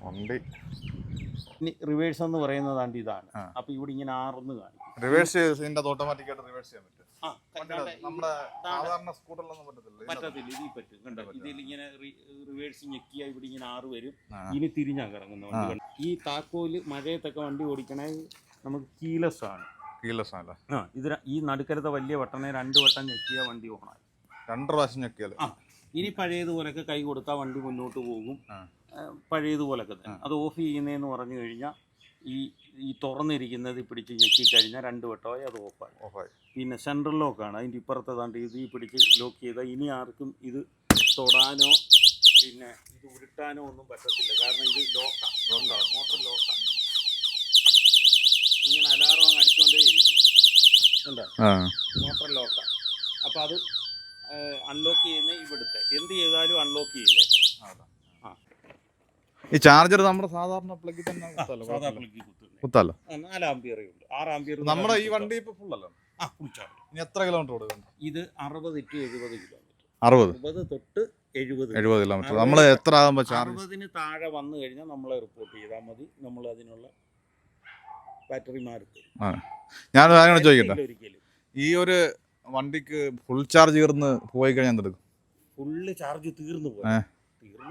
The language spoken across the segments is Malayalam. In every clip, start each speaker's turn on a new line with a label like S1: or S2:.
S1: വണ്ടി
S2: റിവേഴ്സ് എന്ന് പറയുന്നതാണ്ട് ഇതാണ്. അപ്പൊ ഇവിടെ ഇങ്ങനെ ആർന്ന് കാണിക്കും.
S1: റിവേഴ്സ് ഓട്ടോമാറ്റിക് ആയിട്ട് റിവേഴ്സ് ചെയ്യാൻ പറ്റും. നമ്മുടെ സാധാരണ സ്കൂട്ടറിലൊന്നും
S2: പറ്റത്തില്ല. ഇതിൽ പറ്റും. കണ്ടോ, ഇതിൽ ഇങ്ങനെ റിവേഴ്സ് ഞെക്കിയാൽ ഇവിടെ ഇങ്ങനെ ആറ് വരും. ഇനി തിരിഞ്ഞാ കിടക്കുന്ന വണ്ടി. ഈ താക്കോല് മഴയത്തൊക്കെ വണ്ടി ഓടിക്കണേ നമുക്ക് കീലെസ് ആണ്. ഇത് ഈ നടുക്കരത്തെ വലിയ ബട്ടണെ 2 വട്ടം ഞെക്കിയാൽ വണ്ടി ഓണായി.
S1: 2 പ്രാവശ്യം ഞെക്കിയാൽ
S2: ഇനി പഴയതുപോലൊക്കെ കൈ കൊടുത്താൽ വണ്ടി മുന്നോട്ട് പോകും. പഴയതുപോലൊക്കെ തന്നെ. അത് ഓഫ് ചെയ്യുന്നതെന്ന് പറഞ്ഞു കഴിഞ്ഞാൽ ഈ തുറന്നിരിക്കുന്നത് പിടിച്ച് ഞെക്കിക്കഴിഞ്ഞാൽ 2 വട്ടമായി അത് ഓഫായി. പിന്നെ സെൻട്രൽ ലോക്കാണ്. അതിൻ്റെ ഇപ്പുറത്തേതാണ്ട് ഇത് ഈ പിടിച്ച് ലോക്ക് ചെയ്താൽ ഇനി ആർക്കും ഇത് തൊടാനോ പിന്നെ ഇത് ഉരുട്ടാനോ ഒന്നും പറ്റത്തില്ല. കാരണം ഇത് ലോക്കാണ്, മോട്ടർ ലോക്കാണ്. ഇങ്ങനെ അലാറം അങ്ങ് അടിച്ചുകൊണ്ടേ ഇരിക്കും. ഉണ്ടോ, മോട്ടർ ലോക്കാണ്. അപ്പോൾ അത് അൺലോക്ക് ചെയ്യുന്ന ഇവിടുത്തെ എന്ത് ചെയ്താലും അൺലോക്ക് ചെയ്തേക്കാം.
S1: ഈ ചാർജർ നമ്മുടെ സാധാരണ പ്ലഗിൽ തന്നെ കുത്താലോ.
S2: 4 ആംപിയറേ ഉള്ളൂ. 6 ആംപിയർ.
S1: നമ്മുടെ ഈ വണ്ടി ഇപ്പോൾ ഫുൾ അല്ല,
S2: ഫുൾ ചാർജ്.
S1: ഇനി എത്ര കിലോമീറ്റർ ഓടും?
S2: ഇത് 60 to 70 കിലോമീറ്റർ.
S1: 60
S2: തൊട്ട് 70
S1: കിലോമീറ്റർ. നമ്മൾ എത്ര ആകുമ്പോൾ ചാർജ്?
S2: 60-ന് താഴെ വന്നു കഴിഞ്ഞാൽ നമ്മളെ റിപ്പോർട്ട് ചെയ്താൽ മതി. നമ്മൾ അതിനുള്ള ബാറ്ററി മാറി തരും.
S1: ഞാൻ ചോദിക്കട്ടെ, ഈ ഒരു വണ്ടിക്ക് ഫുൾ ചാർജ് തീർന്ന് പോയി കഴിഞ്ഞാൽ എന്തെടുക്കും?
S2: ഫുള്ള് ചാർജ് തീർന്നു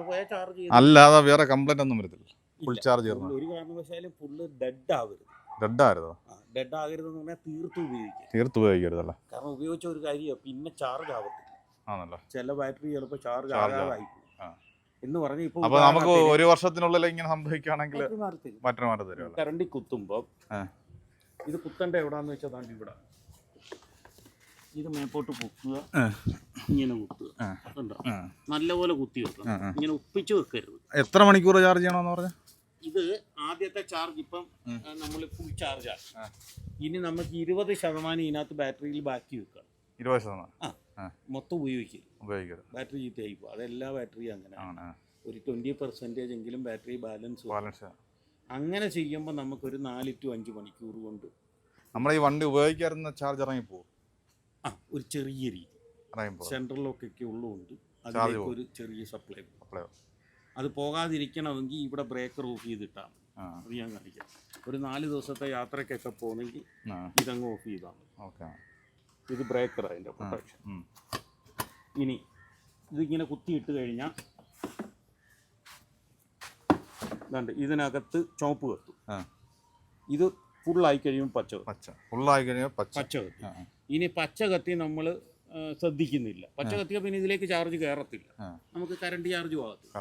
S2: പോയാൽ ചാർജ്
S1: അല്ലാതെ വേറെ കംപ്ലൈന്റ് ഒന്നും വരത്തില്ല? ഫുൾ ചാർജ് തീർന്നു
S2: ഒരു കാരണവശാലും ഫുള്ള് ഡെഡ് ആവരുത്. ഡെഡ് ആകരുതെന്ന് പറഞ്ഞാൽ തീർത്ത് ഉപയോഗിക്കരുതല്ല. കാരണം ഉപയോഗിച്ച ഒരു കാര്യം പിന്നെ ചാർജ് ആവത്തില്ല. ചില ബാറ്ററി ചിലപ്പോൾ ചാർജ് ആകാതായി എന്ന് പറഞ്ഞാൽ ഇപ്പൊ
S1: നമുക്ക് 1 വർഷത്തിനുള്ളിൽ ഇങ്ങനെ സംഭവിക്കുകയാണെങ്കിൽ ബാറ്ററി മാറി തരും.
S2: കറണ്ടി കുത്തുമ്പോൾ ഇത് കുത്തണ്ട എവിടാന്ന് വെച്ചാൽ താണ്ടി ഇവിടെ ഇത് മേപ്പോട്ട് പൊക്കുക, ഇങ്ങനെ കുത്തുക. കണ്ടോ, നല്ലപോലെ കുത്തി വെക്കണം. ഇങ്ങനെ ഒപ്പിച്ച് വെക്കരുത്.
S1: എത്ര മണിക്കൂർ ചാർജ് ചെയ്യണമെന്ന് പറഞ്ഞാൽ?
S2: ഇത് ആദ്യത്തെ ചാർജ് ഇപ്പം നമ്മൾ ഫുൾ ചാർജാണ്. ഇനി നമുക്ക് 20% ഇതിനകത്ത് ബാറ്ററിയിൽ ബാക്കി വെക്കാം.
S1: 20%?
S2: മൊത്തം ഉപയോഗിക്കരുത്. ബാറ്ററി ചീത്തയായി പോകും. അതെല്ലാ ബാറ്ററിയും അങ്ങനെ. ഒരു 20% എങ്കിലും ബാറ്ററി ബാലൻസ്. അങ്ങനെ ചെയ്യുമ്പോൾ നമുക്കൊരു 4 to 5 മണിക്കൂർ കൊണ്ട്
S1: നമ്മൾ ഈ വണ്ടി ഉപയോഗിക്കാറുന്ന ചാർജ് ഇറങ്ങിപ്പോകും.
S2: ഒരു ചെറിയ രീതി സെൻട്രൽ ലോക്കൊക്കെ ഉള്ളതുകൊണ്ട് അതിലേക്ക് ഒരു ചെറിയ സപ്ലൈ. അത് പോകാതിരിക്കണമെങ്കിൽ ഇവിടെ ബ്രേക്കർ ഓഫ് ചെയ്തിട്ടാണ്. അത് ഞാൻ കാണിക്കാം. ഒരു 4 ദിവസത്തെ യാത്രയ്ക്കൊക്കെ പോകുന്നെങ്കിൽ ഇതങ്ങ് ഓഫ് ചെയ്താണ്. ഇത് ബ്രേക്കർ, അതിൻ്റെ പ്രൊട്ടക്ഷൻ. ഇനി ഇതിങ്ങനെ കുത്തിയിട്ട് കഴിഞ്ഞാൽ ഇതിനകത്ത് ചുവപ്പ് കത്തും. ഇത് ഫുള്ളായി കഴിയുമ്പോൾ പച്ച കത്തും. ഇനി പച്ച കത്തി നമ്മൾ ശ്രദ്ധിക്കുന്നില്ല. പച്ച കത്തിയാൽ പിന്നെ ഇതിലേക്ക് ചാർജ് കയറത്തില്ല. നമുക്ക് കറണ്ട് ചാർജും ആകത്തില്ല.